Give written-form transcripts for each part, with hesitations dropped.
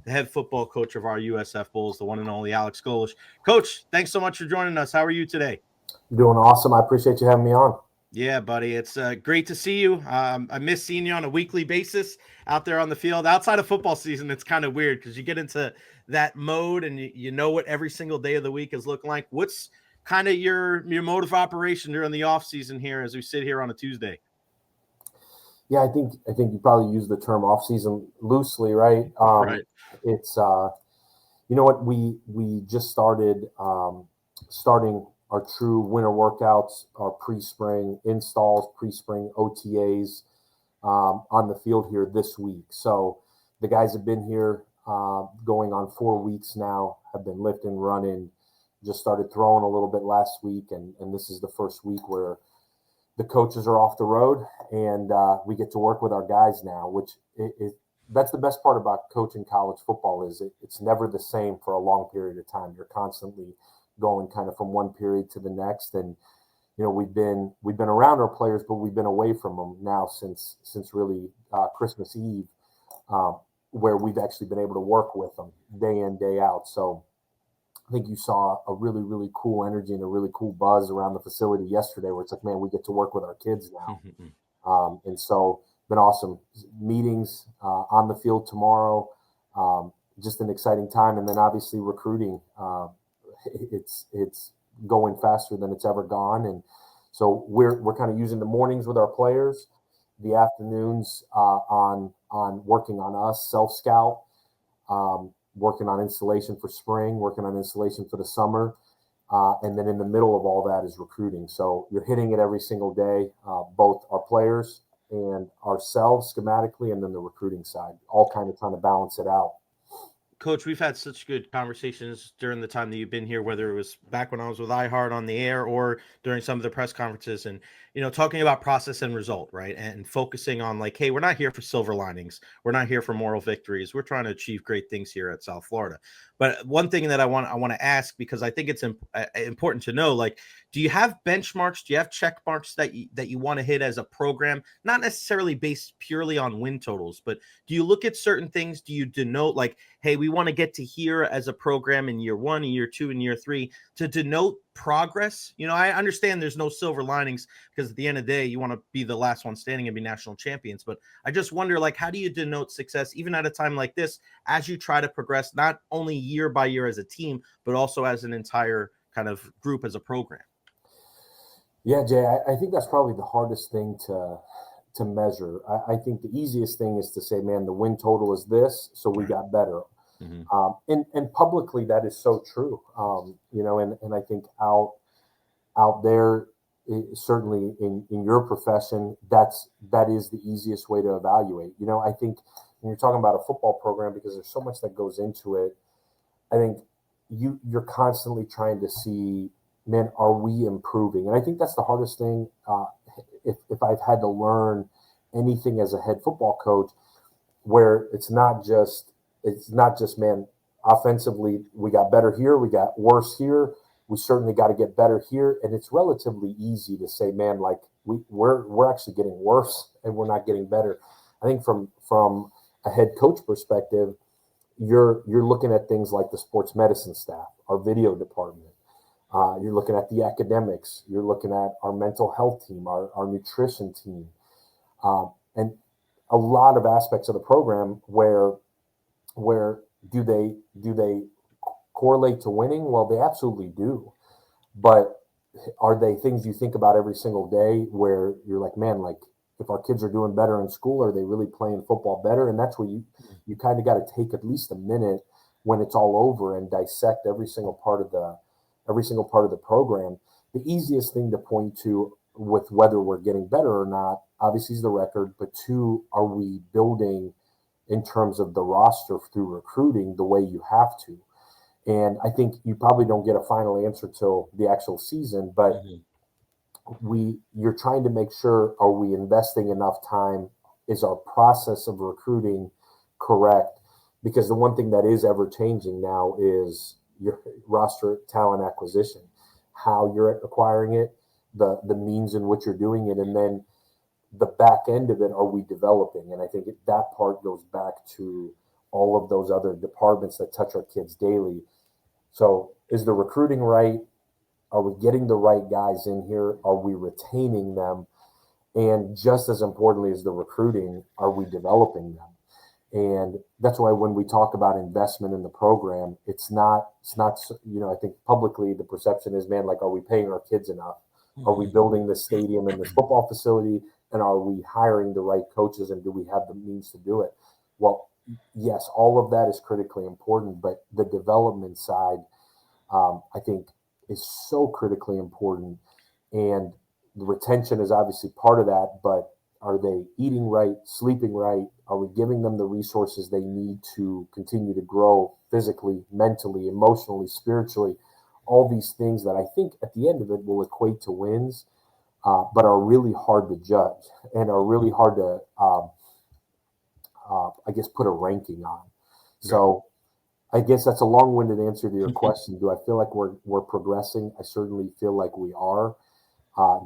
the head football coach of our USF Bulls, the one and only Alex Golesh. Coach, thanks so much for joining us. How are you today? Doing awesome. I appreciate you having me on. Yeah, buddy. It's great to see you. I miss seeing you on a weekly basis out there on the field. Outside of football season, it's kind of weird because you get into that mode and you know what every single day of the week is looking like. What's kind of your mode of operation during the off season here as we sit here on a Tuesday? Yeah, I think you probably use the term off season loosely, right? Right. It's you know what, we just starting our true winter workouts, our pre-spring installs, pre-spring OTAs on the field here this week. So the guys have been here going on 4 weeks now, have been lifting, running, just started throwing a little bit last week, and this is the first week where the coaches are off the road and we get to work with our guys now, which that's the best part about coaching college football is it's never the same for a long period of time. You're constantly going kind of from one period to the next. And, you know, we've been around our players, but we've been away from them now since really Christmas Eve, where we've actually been able to work with them day in, day out. So I think you saw a really, really cool energy and a really cool buzz around the facility yesterday where it's like, man, we get to work with our kids now. And so been awesome meetings on the field tomorrow. Just an exciting time. And then obviously recruiting, it's going faster than it's ever gone. And so we're kind of using the mornings with our players, the afternoons on working on us, self-scout, working on installation for spring, working on installation for the summer. And then in the middle of all that is recruiting. So you're hitting it every single day, both our players and ourselves schematically, and then the recruiting side, all kind of trying to balance it out. Coach, we've had such good conversations during the time that you've been here, whether it was back when I was with iHeart on the air or during some of the press conferences and, talking about process and result, right? And focusing on like, hey, we're not here for silver linings. We're not here for moral victories. We're trying to achieve great things here at South Florida. But one thing that I want to ask, because I think it's important to know, like, do you have benchmarks? Do you have check marks that you want to hit as a program? Not necessarily based purely on win totals, but do you look at certain things? Do you denote like, hey, we want to get to here as a program in year 1, in year 2, in year 3 to denote progress? I understand there's no silver linings because at the end of the day, you want to be the last one standing and be national champions. But I just wonder, like, how do you denote success even at a time like this as you try to progress not only year by year as a team, but also as an entire kind of group as a program? Yeah, Jay, I think that's probably the hardest thing to measure. I think the easiest thing is to say, man, the win total is this, so we got better. And publicly, that is so true. And I think out there, certainly in your profession, that is the easiest way to evaluate. I think when you're talking about a football program, because there's so much that goes into it, I think you're constantly trying to see, man, are we improving? And I think that's the hardest thing. If I've had to learn anything as a head football coach, where it's not just, man, offensively, we got better here, we got worse here, we certainly got to get better here. And it's relatively easy to say, man, like we're actually getting worse and we're not getting better. I think from a head coach perspective, you're looking at things like the sports medicine staff, our video department. You're looking at the academics. You're looking at our mental health team, our nutrition team, and a lot of aspects of the program where do they correlate to winning? Well, they absolutely do. But are they things you think about every single day where you're like, man, like if our kids are doing better in school, are they really playing football better? And that's where you kind of got to take at least a minute when it's all over and dissect every single part of the program. The easiest thing to point to with whether we're getting better or not, obviously, is the record. But 2, are we building in terms of the roster through recruiting the way you have to? And I think you probably don't get a final answer till the actual season, but you're trying to make sure, are we investing enough time? Is our process of recruiting correct? Because the one thing that is ever changing now is your roster talent acquisition, how you're acquiring it, the means in which you're doing it, and then the back end of it, are we developing? And I think that part goes back to all of those other departments that touch our kids daily. So is the recruiting right? Are we getting the right guys in here? Are we retaining them? And just as importantly as the recruiting, are we developing them? And that's why when we talk about investment in the program, it's not, I think publicly the perception is, man, like, are we paying our kids enough? Are we building this stadium and this football facility? And are we hiring the right coaches? And do we have the means to do it? Well, yes, all of that is critically important, but the development side, I think, is so critically important. And the retention is obviously part of that, but are they eating right, sleeping right? Are we giving them the resources they need to continue to grow physically, mentally, emotionally, spiritually? All these things that I think at the end of it will equate to wins, but are really hard to judge and are really hard to, I guess, put a ranking on. So I guess that's a long-winded answer to your question. Do I feel like we're progressing? I certainly feel like we are.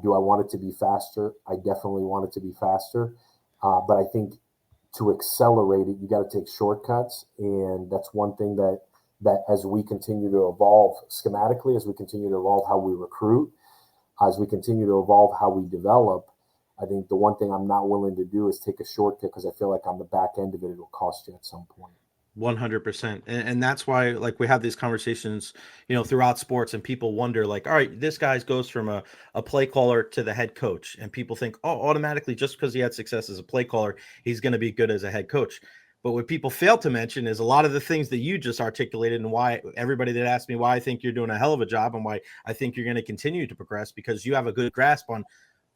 Do I want it to be faster? I definitely want it to be faster. But I think to accelerate it, you got to take shortcuts. And that's one thing that as we continue to evolve schematically, as we continue to evolve how we recruit, as we continue to evolve how we develop, I think the one thing I'm not willing to do is take a shortcut, because I feel like on the back end of it, it'll cost you at some point. 100%. And that's why, like, we have these conversations, throughout sports, and people wonder, like, all right, this guy goes from a play caller to the head coach. And people think, oh, automatically, just because he had success as a play caller, he's going to be good as a head coach. But what people fail to mention is a lot of the things that you just articulated, and why everybody that asked me why I think you're doing a hell of a job and why I think you're going to continue to progress, because you have a good grasp on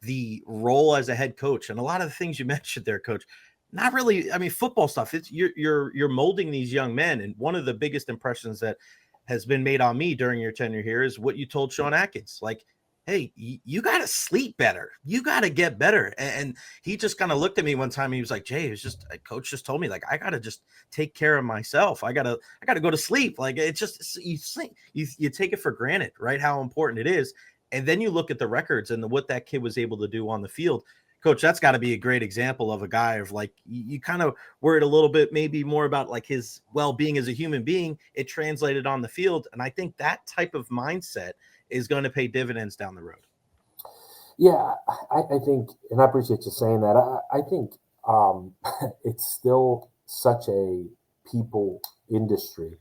the role as a head coach. And a lot of the things you mentioned there, coach, not really, I mean, football stuff. It's you're molding these young men. And one of the biggest impressions that has been made on me during your tenure here is what you told Sean Atkins. Like, hey, you got to sleep better. You got to get better. And he just kind of looked at me one time and he was like, Jay, it's just, coach just told me, like, I got to just take care of myself. I got to go to sleep. Like, it's just, you sleep, you take it for granted, right? How important it is. And then you look at the records and what that kid was able to do on the field. Coach, that's got to be a great example of a guy of, like, you kind of worried a little bit, maybe more about like his well-being as a human being. It translated on the field. And I think that type of mindset is going to pay dividends down the road. Yeah, I think, and I appreciate you saying that. I think it's still such a people industry.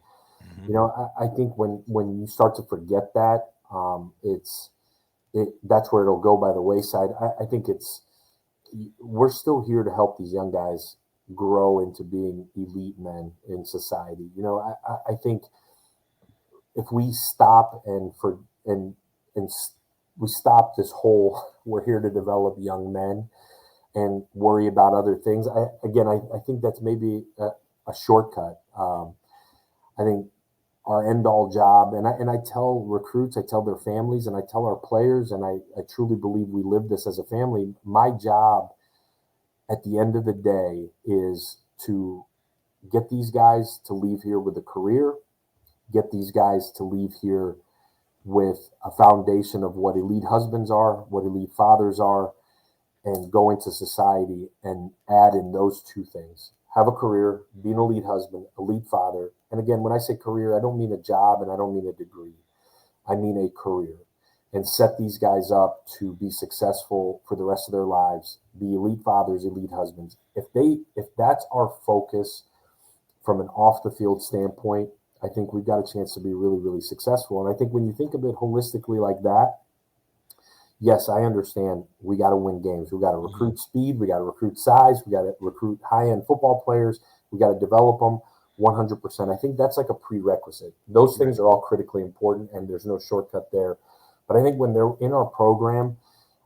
Mm-hmm. I think when you start to forget that, that's where it'll go by the wayside. I think we're still here to help these young guys grow into being elite men in society. I think if we stop and we stop this whole we're here to develop young men and worry about other things, I think that's maybe a shortcut. I think our end all job, and I tell recruits, I tell their families, and I tell our players, and I truly believe we live this as a family. My job at the end of the day is to get these guys to leave here with a career, get these guys to leave here with a foundation of what elite husbands are, what elite fathers are, and go into society and add in those two things. Have a career, be an elite husband, elite father. And again, when I say career, I don't mean a job and I don't mean a degree. I mean a career. And set these guys up to be successful for the rest of their lives, be elite fathers, elite husbands. If that's our focus from an off the field standpoint, I think we've got a chance to be really, really successful. And I think when you think of it holistically like that, yes, I understand we got to win games. We got to recruit speed. We got to recruit size. We got to recruit high-end football players. We got to develop them 100%. I think that's like a prerequisite. Those things are all critically important, and there's no shortcut there. But I think when they're in our program,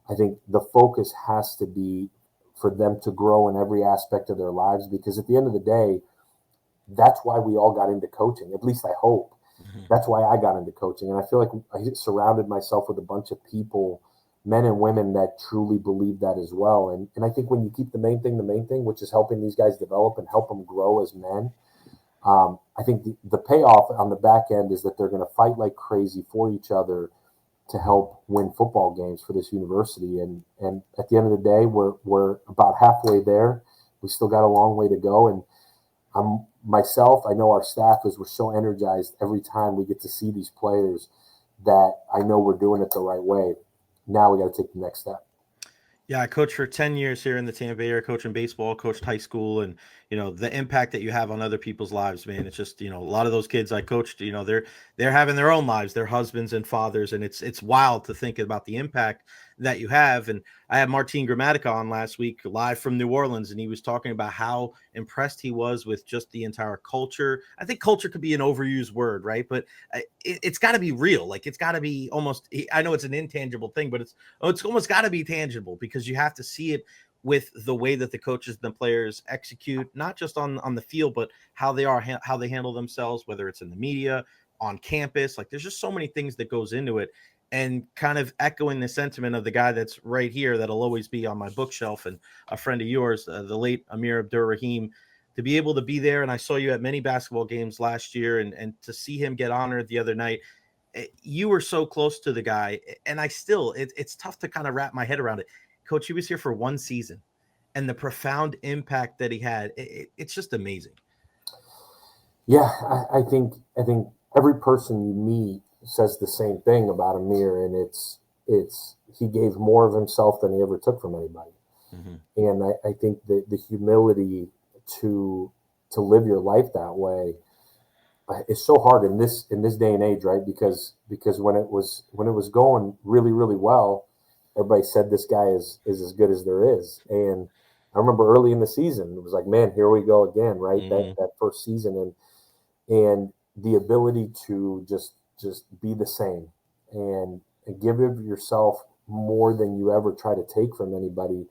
I think the focus has to be for them to grow in every aspect of their lives, because at the end of the day, that's why we all got into coaching. At least I hope. Mm-hmm. That's why I got into coaching. And I feel like I surrounded myself with a bunch of people, men and women, that truly believe that as well. And I think when you keep the main thing, which is helping these guys develop and help them grow as men, I think the payoff on the back end is that they're going to fight like crazy for each other to help win football games for this university. And at the end of the day, we're about halfway there. We still got a long way to go. And I'm myself, I know our staffers were so energized every time we get to see these players that I know we're doing it the right way. Now we got to take the next step. Yeah, I coached for 10 years here in the Tampa Bay area, coaching baseball, coached high school, and the impact that you have on other people's lives, man. It's just, a lot of those kids I coached, they're having their own lives, their husbands and fathers, and it's wild to think about the impact that you have. And I had Martin Gramatica on last week live from New Orleans, and he was talking about how impressed he was with just the entire culture. I think culture could be an overused word, right? But it's got to be real. Like, it's got to be almost, I know it's an intangible thing, but it's almost got to be tangible, because you have to see it with the way that the coaches and the players execute, not just on the field, but how they handle themselves, whether it's in the media, on campus. Like, there's just so many things that goes into it. And kind of echoing the sentiment of the guy that's right here, that'll always be on my bookshelf, and a friend of yours, the late Amir Abdur-Rahim, to be able to be there. And I saw you at many basketball games last year, and to see him get honored the other night. You were so close to the guy, and it's tough to kind of wrap my head around it. Coach, he was here for one season, and the profound impact that he had, it's just amazing. Yeah, I think every person you meet says the same thing about Amir, and it's he gave more of himself than he ever took from anybody. Mm-hmm. And I think the humility to live your life that way is so hard in this day and age, right? Because when it was going really, really well, everybody said this guy is as good as there is. And I remember early in the season, it was like, man, here we go again, right? Mm-hmm. That first season, and the ability to just be the same and give of yourself more than you ever try to take from anybody.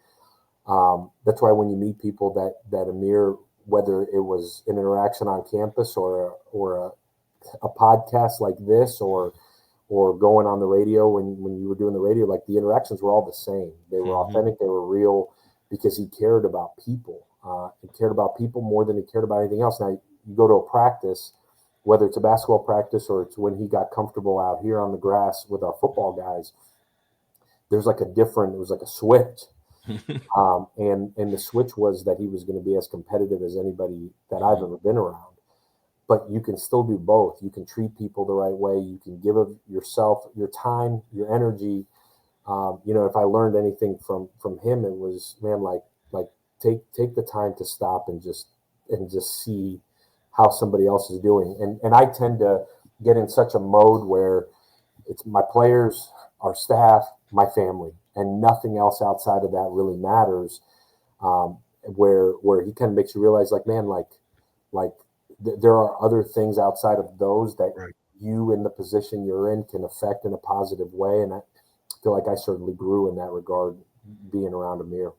That's why when you meet people that Amir, whether it was an interaction on campus or a podcast like this, or going on the radio when you were doing the radio, like, the interactions were all the same. They were mm-hmm. authentic, they were real, because he cared about people. He cared about people more than he cared about anything else. Now, you go to a practice, whether it's a basketball practice or it's when he got comfortable out here on the grass with our football guys, it was like a switch. And the switch was that he was going to be as competitive as anybody that I've ever been around. But you can still do both. You can treat people the right way. You can give of yourself, your time, your energy. If I learned anything from him, it was, man, like take the time to stop and just see how somebody else is doing. And I tend to get in such a mode where it's my players, our staff, my family, and nothing else outside of that really matters. Where he kind of makes you realize, like, man, there are other things outside of those that right. You in the position you're in can affect in a positive way. And I feel like I certainly grew in that regard being around Amir.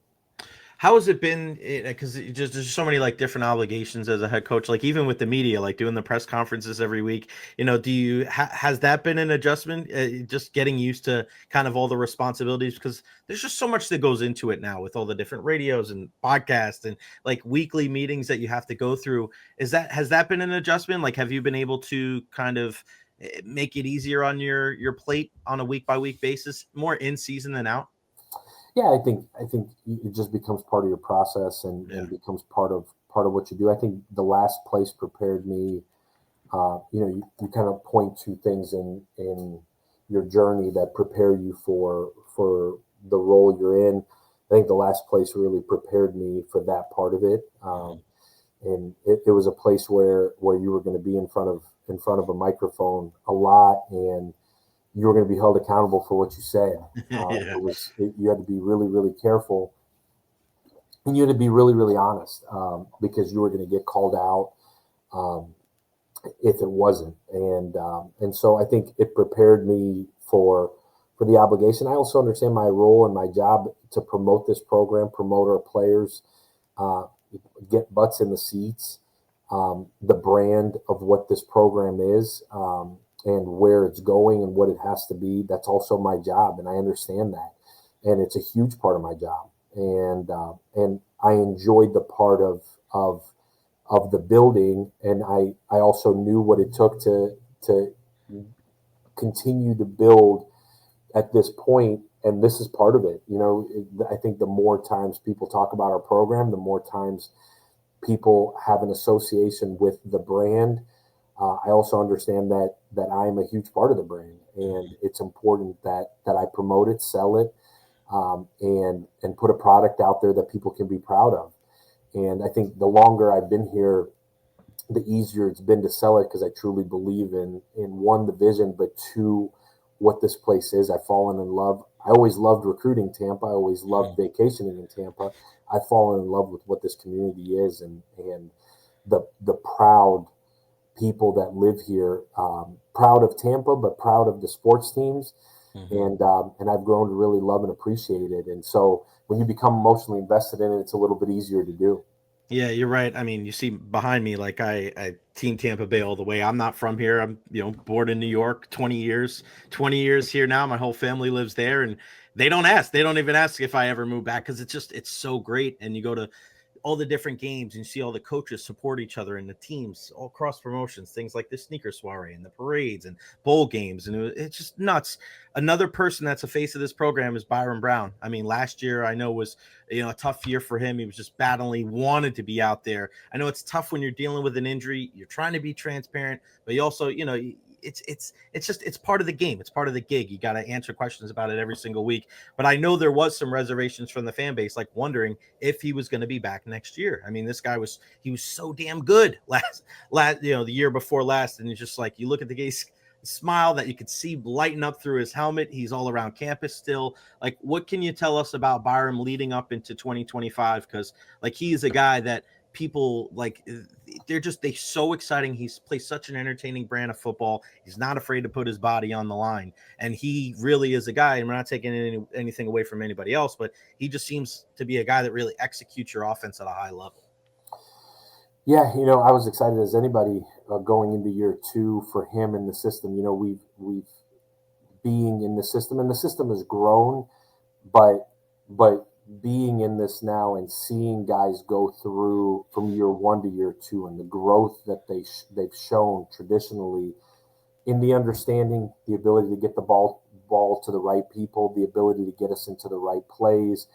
How has it been? Because there's so many different obligations as a head coach, even with the media, doing the press conferences every week. Has that been an adjustment? Just getting used to kind of all the responsibilities, because there's just so much that goes into it now with all the different radios and podcasts and weekly meetings that you have to go through. Has that been an adjustment? Have you been able to kind of make it easier on your plate on a week by week basis, more in season than out? Yeah, I think it just becomes part of your process and becomes part of what you do. I think the last place prepared me. You kind of point to things in your journey that prepare you for the role you're in. I think the last place really prepared me for that part of it. And it was a place where you were going to be in front of a microphone a lot, and you were going to be held accountable for what you say. You had to be really, really careful, and you had to be really, really honest, because you were going to get called out if it wasn't. And so I think it prepared me for the obligation. I also understand my role and my job to promote this program, promote our players, get butts in the seats, the brand of what this program is. And where it's going and what it has to be. That's also my job, and I understand that, and it's a huge part of my job. And I enjoyed the part of the building, and I also knew what it took to continue to build at this point, and this is part of it. I think the more times people talk about our program, the more times people have an association with the brand. I also understand that I'm a huge part of the brand, and it's important that I promote it, sell it, and put a product out there that people can be proud of. And I think the longer I've been here, the easier it's been to sell it, because I truly believe in one, the vision, but two, what this place is. I've fallen in love. I always loved recruiting Tampa. I always loved vacationing in Tampa. I've fallen in love with what this community is, and the proud people that live here, proud of Tampa, but proud of the sports teams. And I've grown to really love and appreciate it. And so when you become emotionally invested in it, it's a little bit easier to do. Yeah, you're right. I mean, you see behind me, like I team Tampa Bay all the way. I'm not from here. I'm, born in New York, 20 years here now. My whole family lives there, and they don't ask. They don't even ask if I ever move back, because it's so great. And you go to all the different games and you see all the coaches support each other and the teams, all cross promotions, things like the sneaker soiree and the parades and bowl games. And it's just nuts. Another person that's a face of this program is Byrum Brown. I mean, last year I know was, a tough year for him. He was just battling, wanted to be out there. I know it's tough when you're dealing with an injury. You're trying to be transparent, but you also, it's part of the game. It's part of the gig. You got to answer questions about it every single week. But I know there was some reservations from the fan base, like wondering if he was going to be back next year. I mean, this guy was so damn good last the year before last, and it's just like you look at the guy's smile that you could see lighting up through his helmet. He's all around campus still. Like, what can you tell us about Byrum leading up into 2025? Because like he is a guy that people like, they're so exciting. He's plays such an entertaining brand of football. He's not afraid to put his body on the line, and he really is a guy, and we're not taking anything away from anybody else, but he just seems to be a guy that really executes your offense at a high level. Yeah, I was excited as anybody going into year two for him in the system. We've being in the system, and the system has grown, but being in this now and seeing guys go through from year one to year two, and the growth that they've shown traditionally in the understanding, the ability to get the ball to the right people, the ability to get us into the right plays,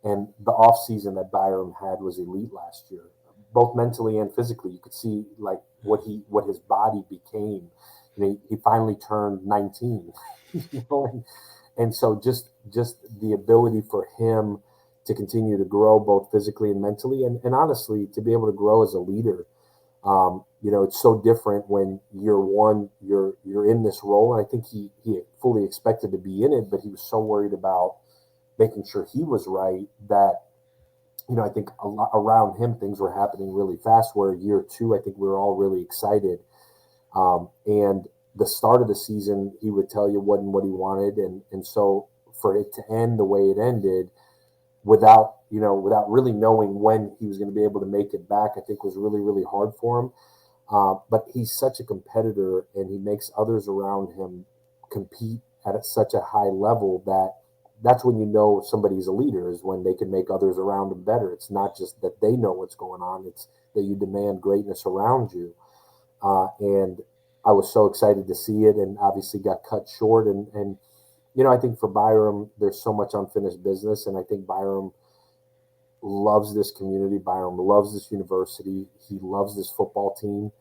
and the off season that Byrum had was elite last year, both mentally and physically. You could see like what his body became. He finally turned 19, and so just the ability for him to continue to grow both physically and mentally, and honestly to be able to grow as a leader. It's so different when year one you're in this role, and I think he fully expected to be in it, but he was so worried about making sure he was right that I think a lot around him things were happening really fast. Where year two, I think we were all really excited, and the start of the season, he would tell you wasn't what he wanted, and so for it to end the way it ended, without really knowing when he was going to be able to make it back, I think was really, really hard for him. But he's such a competitor, and he makes others around him compete at such a high level that's when somebody's a leader, is when they can make others around them better. It's not just that they know what's going on; it's that you demand greatness around you. And I was so excited to see it, and obviously got cut short. And I think for Byrum, there's so much unfinished business, and I think Byrum loves this community. Byrum loves this university. He loves this football team,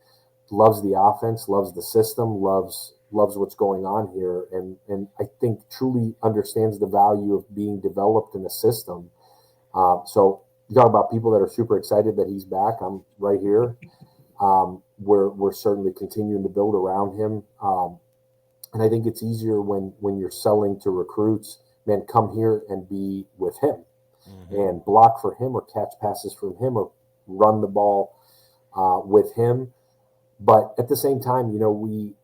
loves the offense, loves the system, loves what's going on here, and I think truly understands the value of being developed in a system. So you talk about people that are super excited that he's back. I'm right here. We're certainly continuing to build around him. And I think it's easier when you're selling to recruits, man, come here and be with him and block for him, or catch passes from him, or run the ball with him. But at the same time,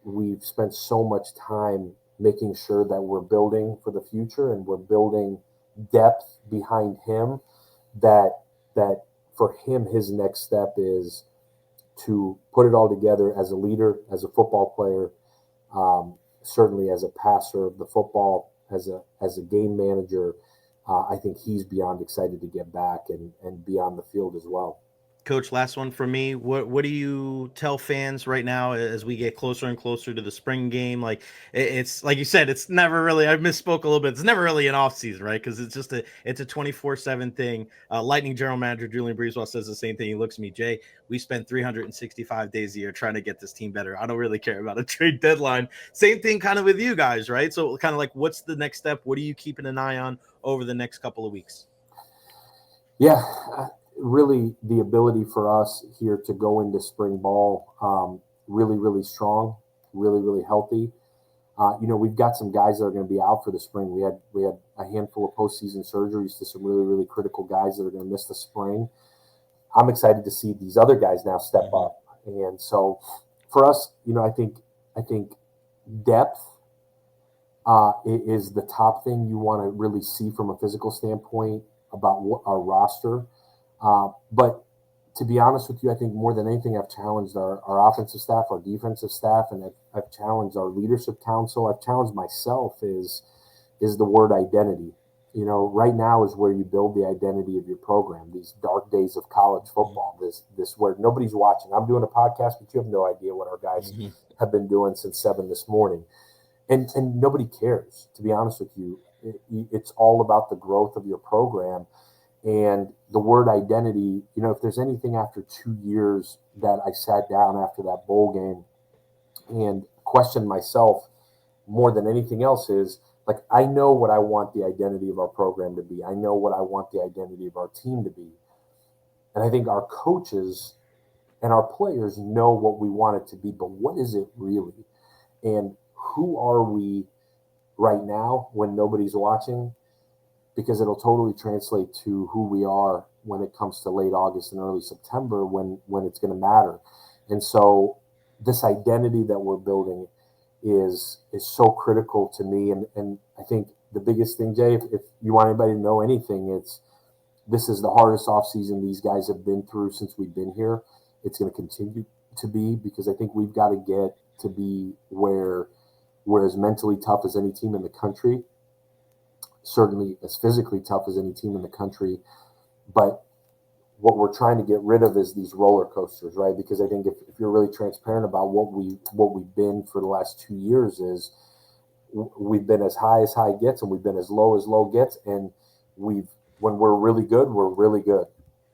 we've spent so much time making sure that we're building for the future, and we're building depth behind him, that for him, his next step is to put it all together as a leader, as a football player, certainly as a passer of the football, as a game manager. I think he's beyond excited to get back and be on the field as well. Coach, last one from me. What do you tell fans right now as we get closer and closer to the spring game? Like it's like you said, it's never really. I misspoke a little bit. It's never really an off season, right? Because it's a 24/7 thing. Lightning general manager Julian Breezewell says the same thing. He looks at me, Jay. We spend 365 days a year trying to get this team better. I don't really care about a trade deadline. Same thing, kind of with you guys, right? So kind of like, what's the next step? What are you keeping an eye on over the next couple of weeks? Yeah, really the ability for us here to go into spring ball really, really strong, really, really healthy. We've got some guys that are going to be out for the spring. We had a handful of postseason surgeries to some really, really critical guys that are going to miss the spring. I'm excited to see these other guys now step up. And so for us, I think depth is the top thing you want to really see from a physical standpoint about our roster. But to be honest with you, I think more than anything, I've challenged our offensive staff, our defensive staff, and I've challenged our leadership council. I've challenged myself is the word identity. Right now is where you build the identity of your program. These dark days of college football, this where nobody's watching. I'm doing a podcast, but you have no idea what our guys have been doing since 7 this morning. And nobody cares, to be honest with you. It's all about the growth of your program. And the word identity, if there's anything after 2 years that I sat down after that bowl game and questioned myself more than anything else is, like, I know what I want the identity of our program to be. I know what I want the identity of our team to be. And I think our coaches and our players know what we want it to be, but what is it really? And who are we right now when nobody's watching? Because it'll totally translate to who we are when it comes to late August and early September when it's going to matter. And so this identity that we're building is so critical to me. And I think the biggest thing, Jay, if you want anybody to know anything, this is the hardest offseason these guys have been through since we've been here. It's going to continue to be, because I think we've got to get to be where we're as mentally tough as any team in the country, certainly as physically tough as any team in the country. But what we're trying to get rid of is these roller coasters, right? Because I think if you're really transparent about what we've been for the last 2 years, is we've been as high gets and we've been as low gets. And when we're really good, we're really good.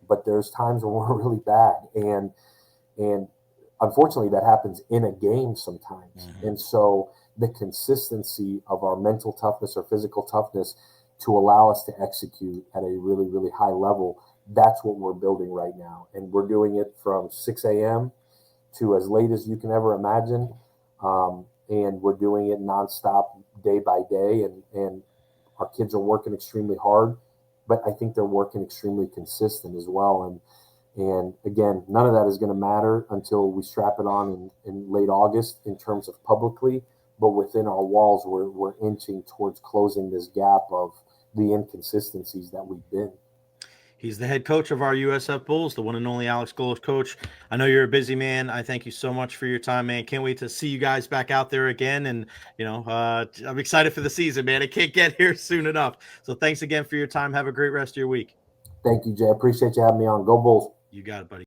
But there's times when we're really bad. And unfortunately that happens in a game sometimes. And so the consistency of our mental toughness or physical toughness to allow us to execute at a really, really high level, that's what we're building right now. And we're doing it from 6 a.m. to as late as you can ever imagine. And we're doing it nonstop, day by day. And our kids are working extremely hard, but I think they're working extremely consistent as well. And again, none of that is going to matter until we strap it on in late August in terms of publicly. But within our walls, we're inching towards closing this gap of the inconsistencies that we've been. He's the head coach of our USF Bulls, the one and only Alex Golesh. Coach, I know you're a busy man. I thank you so much for your time, man. Can't wait to see you guys back out there again. And, I'm excited for the season, man. It can't get here soon enough. So thanks again for your time. Have a great rest of your week. Thank you, Jay. I appreciate you having me on. Go Bulls. You got it, buddy.